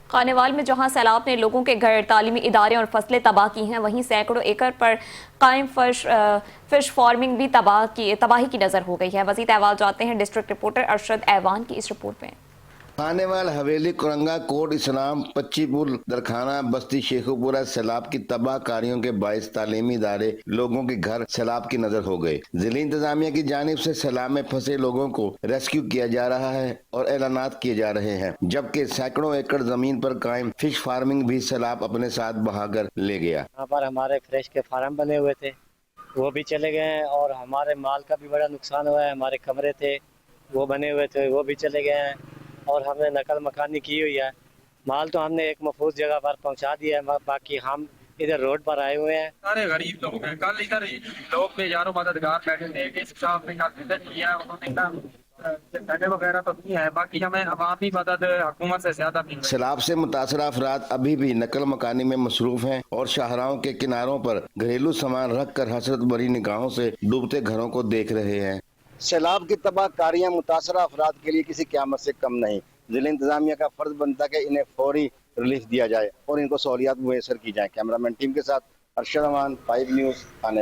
खानेवाल में जहां सैलाब ने लोगों के घर, तालीमी इदारे और फसलें तबाह की हैं, वहीं सैकड़ों एकड़ पर कायम फिश फार्मिंग भी तबाही की नजर हो गई है। मज़ीद अहवाल जानते हैं डिस्ट्रिक्ट रिपोर्टर अरशद ऐवान की इस रिपोर्ट में। खानेवाल, हवेली, कुरंगा, कोट इस्लाम, पच्चीपुर, दरखाना, बस्ती शेखुपुरा सैलाब की तबाहकारियों के बायस तालीमी इदारे, लोगों के घर सैलाब की नजर हो गए। जिला इंतजामिया की जानिब से सैलाब में फंसे लोगों को रेस्क्यू किया जा रहा है और ऐलानात किए जा रहे हैं, जबकि सैकड़ों एकड़ जमीन पर कायम फिश फार्मिंग भी सैलाब अपने साथ बहाकर ले गया। यहाँ पर हमारे फ्रेश के फार्म बने हुए थे, वो भी चले गए हैं और हमारे माल का भी बड़ा नुकसान हुआ है। हमारे कमरे थे वो बने हुए थे, वो भी चले गए हैं और हमने नकल मकानी की हुई है। माल तो हमने एक महफूज जगह पर पहुंचा दिया है, बाकी हम इधर रोड पर आए हुए हैं। सारे गरीब लोग हैं। कल इधर लोग बेजारों मददगार बैठे थे, किस साहब ने मदद किया, उन्होंने ना डंडे वगैरह तो नहीं है, बाकी हमें अवामी मदद हुकूमत से ज्यादा मिल रही है। सैलाब से मुतासर अफराद अभी भी नकल मकानी में मसरूफ हैं और शाहराहों के किनारों पर घरेलू सामान रख कर हसरत भरी निगाहों से डूबते घरों को देख रहे हैं। सैलाब की तबाहकारियां मुतासरा अफराद के लिए किसी क़यामत से कम नहीं। जिला इंतजामिया का फर्ज बनता है कि इन्हें फौरी रिलीफ दिया जाए और इनको सहूलियात मुयसर की जाए। कैमरामैन टीम के साथ अरशद अमान, 5 न्यूज़, खाने